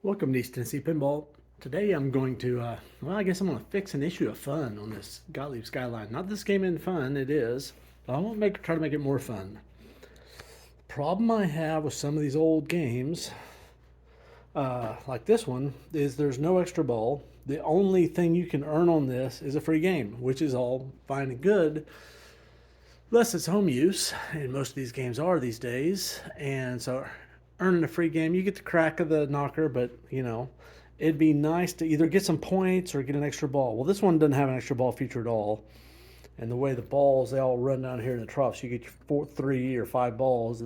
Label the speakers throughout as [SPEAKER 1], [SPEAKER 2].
[SPEAKER 1] Welcome to East Tennessee Pinball. Today I'm going to, I guess I'm going to fix an issue of fun on this Gottlieb Sky-line. Not this game in fun, it is, but I won't try to make it more fun. The problem I have with some of these old games, like this one, is there's no extra ball. The only thing you can earn on this is a free game, which is all fine and good, unless it's home use, and most of these games are these days. And so earning a free game, you get the crack of the knocker, but it'd be nice to either get some points or get an extra ball. Well, this one doesn't have an extra ball feature at all. And the way the balls, they all run down here in the trough, so you get your 3 or 5 balls.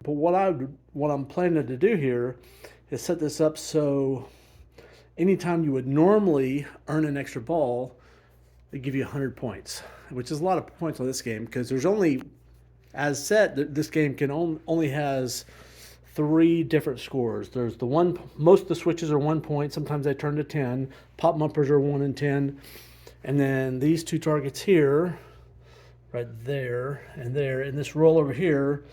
[SPEAKER 1] But what I'm planning to do here is set this up so anytime you would normally earn an extra ball, they give you 100 points, which is a lot of points on this game because there's only, as set, this game can only has 3 different scores. There's the one, most of the switches are 1 point. Sometimes they turn to 10. Pop bumpers are 1 and 10. And then these 2 targets here, right there and there, and this roll over here,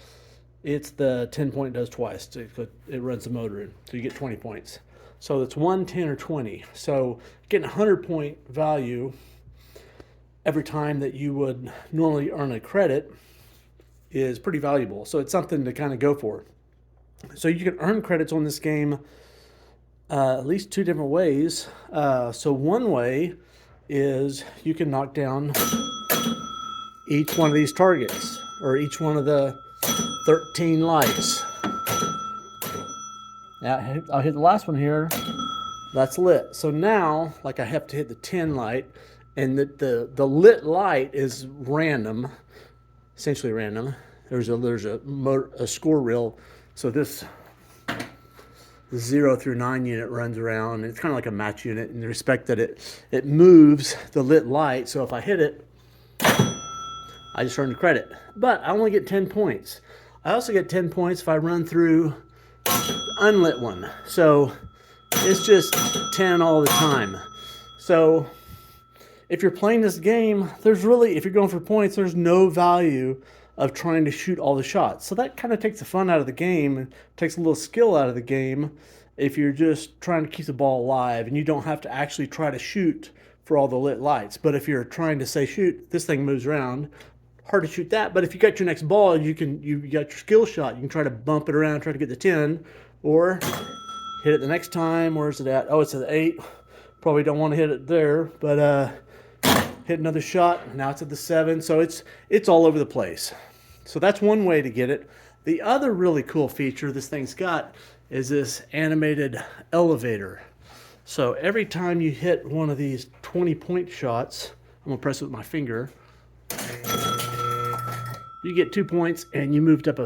[SPEAKER 1] it's the 10 point does twice. It runs the motor in, so you get 20 points. So it's 1, 10, or 20. So getting a 100 point value every time that you would normally earn a credit is pretty valuable. So it's something to kind of go for. So you can earn credits on this game at least 2 different ways. So one way is you can knock down each one of these targets, or each one of the 13 lights. Now I'll hit the last one here. That's lit. So now, like, I have to hit the 10 light, and the lit light is random, essentially random. There's a score reel, so this 0 through 9 unit runs around. It's kind of like a match unit in the respect that it moves the lit light. So if I hit it, I just earn the credit. But I only get 10 points. I also get 10 points if I run through the unlit one. So it's just 10 all the time. So if you're playing this game, if you're going for points, there's no value of trying to shoot all the shots. So that kind of takes the fun out of the game and takes a little skill out of the game if you're just trying to keep the ball alive and you don't have to actually try to shoot for all the lit lights. But if you're trying to say shoot, this thing moves around. Hard to shoot that, but if you got your next ball, you got your skill shot. You can try to bump it around, try to get the 10, or hit it the next time. Where's it at? Oh, it's at the 8. Probably don't want to hit it there, but hit another shot. Now it's at the 7. So it's all over the place. So that's one way to get it. The other really cool feature this thing's got is this animated elevator. So every time you hit one of these 20-point shots, I'm gonna press it with my finger. You get 2 points, and you moved up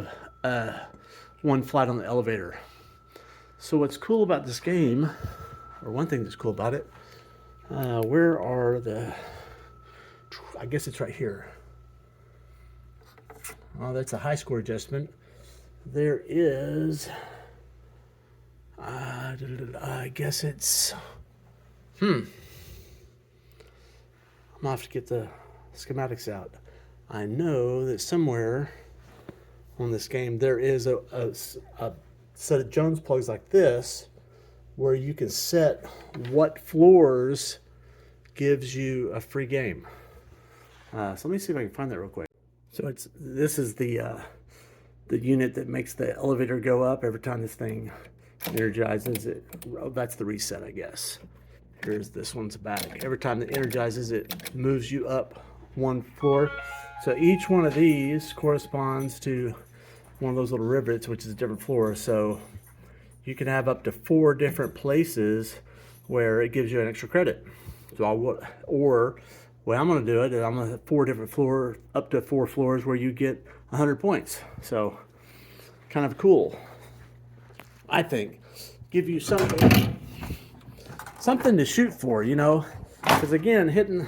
[SPEAKER 1] one flight on the elevator. So what's cool about this game, or one thing that's cool about it, where are the? I guess it's right here. Oh, that's a high score adjustment. There is. I guess it's. I'm gonna have to get the schematics out. I know that somewhere on this game there is a set of Jones plugs like this where you can set what floors gives you a free game. So let me see if I can find that real quick. So this is the unit that makes the elevator go up every time this thing energizes it. Oh, that's the reset, I guess. Here's this one's back. Every time it energizes, it moves you up 1 floor. So each one of these corresponds to one of those little rivets, which is a different floor. So you can have up to 4 different places where it gives you an extra credit. So the way I'm going to do it is I'm going to have 4 different floors, up to 4 floors where you get 100 points. So kind of cool, I think. Give you something to shoot for, because again,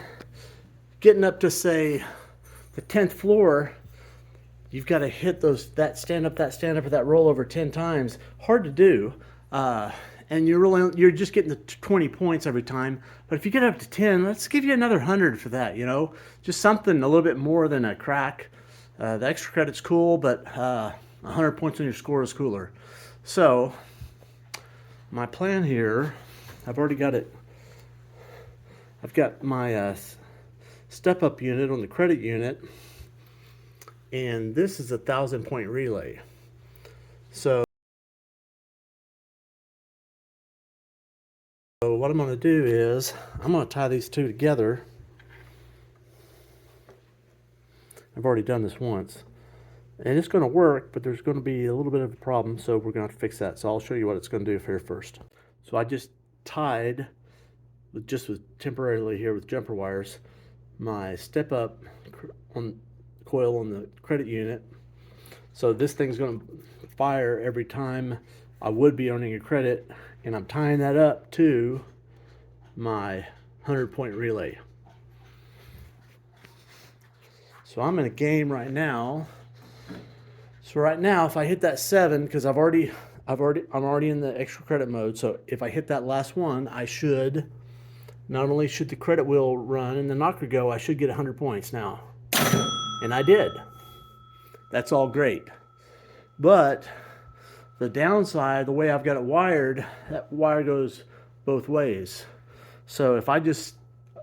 [SPEAKER 1] getting up to, say, the 10th floor, you've got to hit that stand up, or that rollover 10 times. Hard to do, and you're just getting the 20 points every time. But if you get up to 10, let's give you another 100 for that. Just something a little bit more than a crack. The extra credit's cool, but 100 points on your score is cooler. So my plan here, I've already got it. I've got my step-up unit on the credit unit, and this is a 1,000-point relay. So what I'm going to do is I'm going to tie these two together. I've already done this once, and it's going to work, but there's going to be a little bit of a problem, so we're going to have to fix that. So I'll show you what it's going to do here first. So I just tied, just with temporarily here with jumper wires, my step up on coil on the credit unit. So this thing's going to fire every time I would be earning a credit, and I'm tying that up to my 100-point relay. So I'm in a game right now. So right now, if I hit that 7, because I'm already in the extra credit mode. So if I hit that last one, I should, not only should the credit wheel run and the knocker go, I should get 100 points now. And I did. That's all great. But the downside, the way I've got it wired, that wire goes both ways. So if I just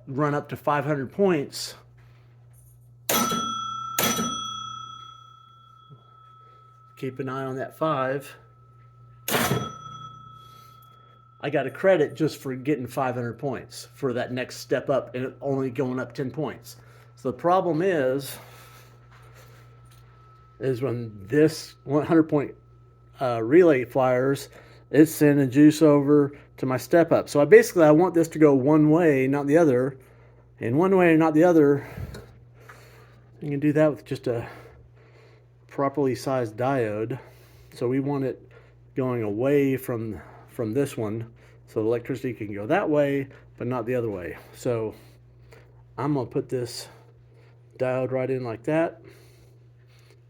[SPEAKER 1] run up to 500 points, keep an eye on that 5, I got a credit just for getting 500 points for that next step up, and only going up 10 points. So the problem is when this 100-point relay fires, it's sending juice over to my step up. So I want this to go one way, not the other. And one way, not the other, you can do that with just a properly sized diode. So we want it going away from this one, so the electricity can go that way, but not the other way. So I'm gonna put this diode right in like that,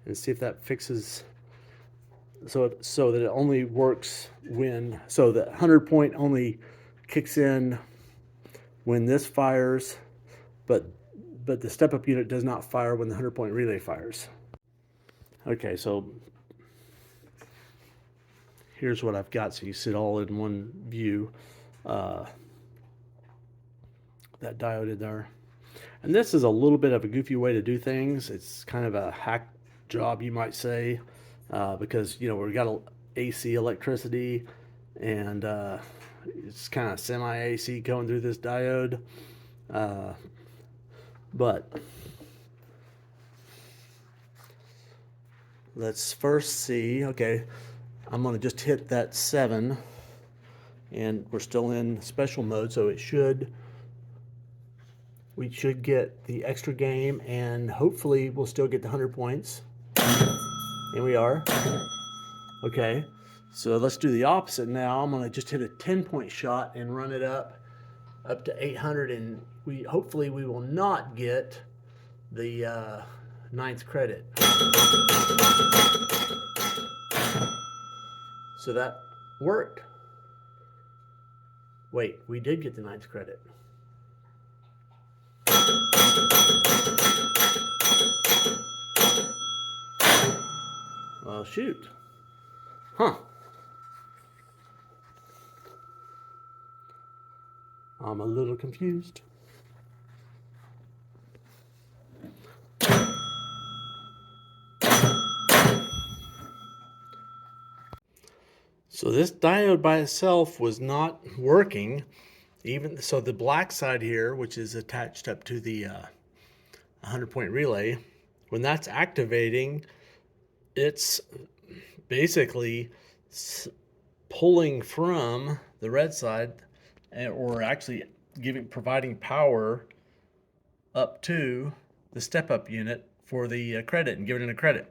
[SPEAKER 1] and see if that fixes, so that it only works when, so the 100-point only kicks in when this fires, but the step-up unit does not fire when the 100-point relay fires. Okay, so here's what I've got, so you see it all in one view. That diode in there. And this is a little bit of a goofy way to do things. It's kind of a hack job, you might say, because, you know, we've got AC electricity, and it's kind of semi-AC going through this diode. But let's first see, okay, I'm going to just hit that 7, and we're still in special mode, so we should get the extra game, and hopefully we'll still get the 100 points. And we are. Okay, so let's do the opposite now. I'm going to just hit a 10-point shot and run it up to 800, and hopefully we will not get the 9th credit. So that worked. Wait, we did get the 9th credit. Well, shoot. Huh. I'm a little confused. So this diode by itself was not working. Even so, the black side here, which is attached up to the 100-point relay, when that's activating, it's basically pulling from the red side, or actually providing power up to the step-up unit for the credit, and giving it a credit.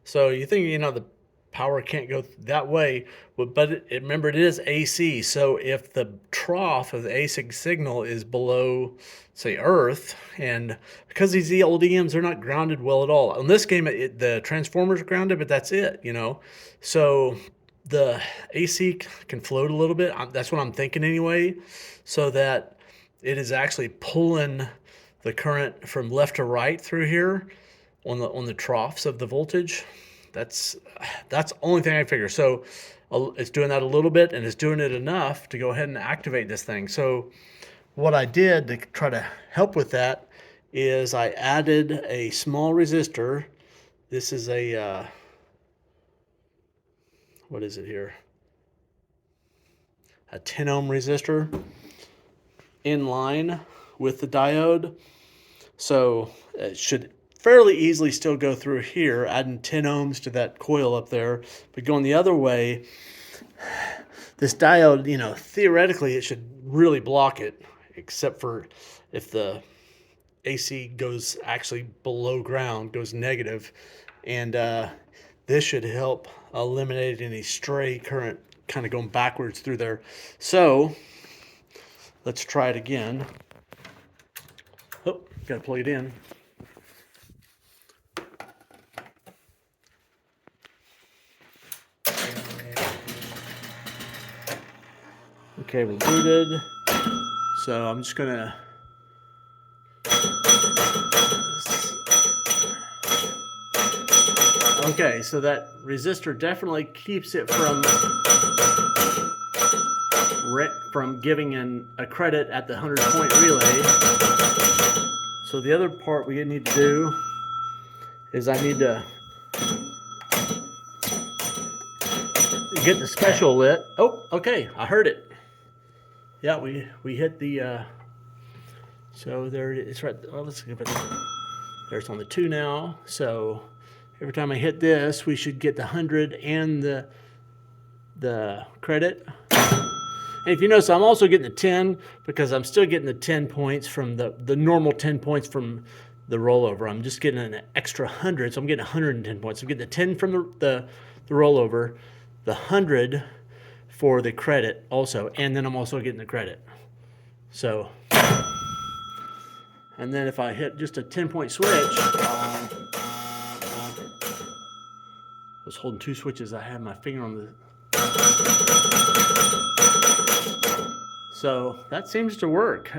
[SPEAKER 1] So you think, you know, the power can't go that way, but remember, it is AC. So if the trough of the AC signal is below, say, Earth, and because these old EMs, they're not grounded well at all. In this game, the transformer's grounded, but that's it, you know. So the AC can float a little bit. That's what I'm thinking anyway, so that it is actually pulling the current from left to right through here. on the troughs of the voltage. That's the only thing I figure. So it's doing that a little bit, and it's doing it enough to go ahead and activate this thing. So what I did to try to help with that is I added a small resistor. This is a what is it here? A 10 ohm resistor in line with the diode. So it should fairly easily still go through here, adding 10 ohms to that coil up there. But going the other way, this diode, you know, theoretically it should really block it, except for if the AC goes actually below ground, goes negative. And this should help eliminate any stray current kind of going backwards through there. So let's try it again. Oh, gotta plug it in. Okay, we're booted. So I'm just gonna okay, so that resistor definitely keeps it from giving in a credit at the 100-point relay. So the other part we need to do is I need to get the special lit. Oh, okay, I heard it. Yeah, we hit the so there it is, right. Oh, let's give it. There's on the 2 now. So every time I hit this, we should get the 100 and the credit. And if you notice, I'm also getting the 10 because I'm still getting the 10 points from the normal 10 points from the rollover. I'm just getting an extra 100, so I'm getting 110 points. I'm getting the 10 from the rollover, the 100 for the credit also, and then I'm also getting the credit. So, and then if I hit just a 10-point switch, I was holding 2 switches. I had my finger on the. So that seems to work.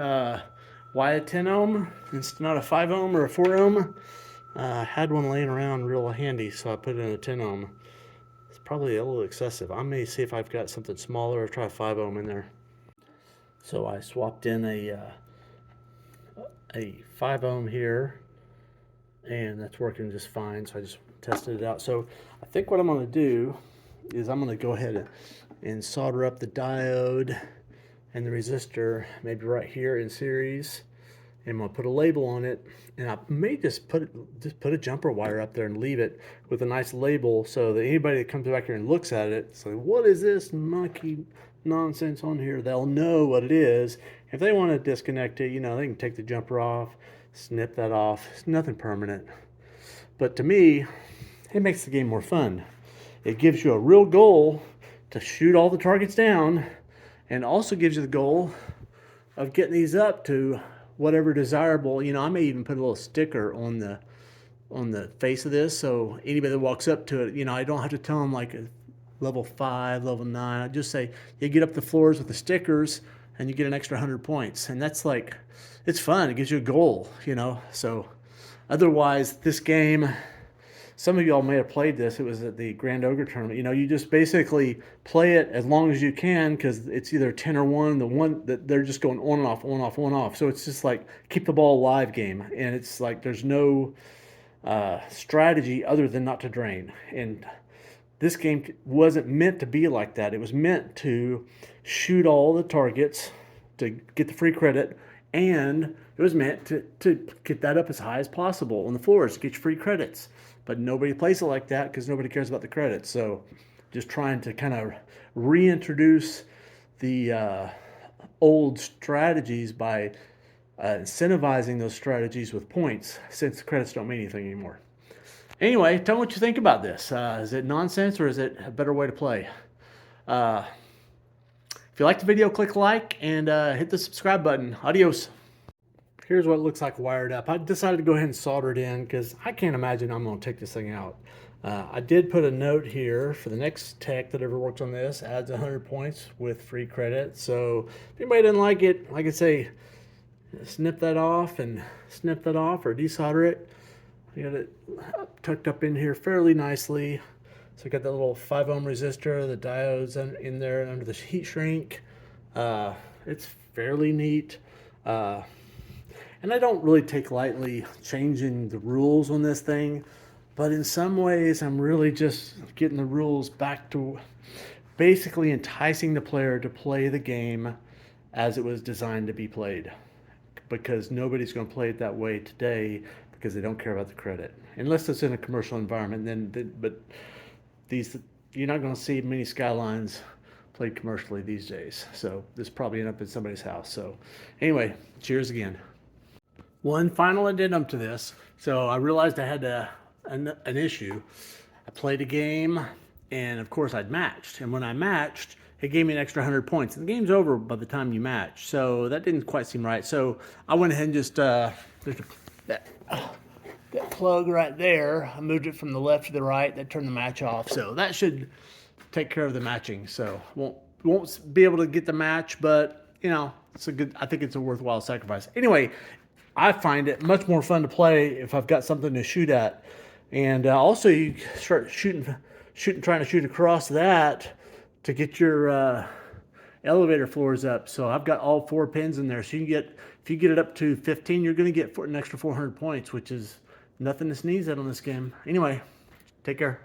[SPEAKER 1] Why a 10 ohm? It's not a 5 ohm or a 4 ohm. I had one laying around real handy, so I put it in a 10 ohm. It's probably a little excessive. I may see if I've got something smaller or try a 5 ohm in there. So I swapped in a 5 ohm here, and that's working just fine. So I just tested it out. So I think what I'm going to do is I'm going to go ahead and solder up the diode and the resistor, maybe right here in series. And I'm going to put a label on it, and I may just put a jumper wire up there and leave it with a nice label so that anybody that comes back here and looks at it, say, what is this monkey nonsense on here? They'll know what it is. If they want to disconnect it, you know, they can take the jumper off, snip that off. It's nothing permanent. But to me, it makes the game more fun. It gives you a real goal to shoot all the targets down, and also gives you the goal of getting these up to whatever desirable. You know, I may even put a little sticker on the face of this, so anybody that walks up to it, you know, I don't have to tell them like level 5, level 9. I just say you get up the floors with the stickers and you get an extra 100 points. And that's like, it's fun. It gives you a goal, you know. So otherwise, this game, some of y'all may have played this. It was at the Grand Ogre tournament. You know, you just basically play it as long as you can because it's either 10 or 1. The one that they're just going on and off, on, off, on, off. So it's just like keep the ball alive game. And it's like there's no strategy other than not to drain. And this game wasn't meant to be like that. It was meant to shoot all the targets to get the free credit, and it was meant to get that up as high as possible on the floors to get your free credits. But nobody plays it like that because nobody cares about the credits. So just trying to kind of reintroduce the old strategies by incentivizing those strategies with points, since the credits don't mean anything anymore. Anyway, tell me what you think about this. Is it nonsense or is it a better way to play? If you liked the video, click like and hit the subscribe button. Adios. Here's what it looks like wired up. I decided to go ahead and solder it in because I can't imagine I'm going to take this thing out. I did put a note here for the next tech that ever works on this, adds 100 points with free credit. So if anybody doesn't like it, like I say, snip that off or desolder it. I got it tucked up in here fairly nicely. So I got that little 5 ohm resistor, the diodes in there under the heat shrink. It's fairly neat. And I don't really take lightly changing the rules on this thing, but in some ways I'm really just getting the rules back to basically enticing the player to play the game as it was designed to be played, because nobody's going to play it that way today because they don't care about the credit, unless it's in a commercial environment. But you're not going to see many Skylines played commercially these days, so this probably end up in somebody's house. So anyway, cheers again. One final addendum to this. So I realized I had an issue. I played a game, and of course I'd matched. And when I matched, it gave me an extra 100 points. And the game's over by the time you match. So that didn't quite seem right. So I went ahead and just, there's that plug right there. I moved it from the left to the right. That turned the match off. So that should take care of the matching. So won't be able to get the match, but you know, I think it's a worthwhile sacrifice. Anyway, I find it much more fun to play if I've got something to shoot at. And also you start trying to shoot across that to get your elevator floors up. So I've got all 4 pins in there. So if you get it up to 15, you're going to get an extra 400 points, which is nothing to sneeze at on this game. Anyway, take care.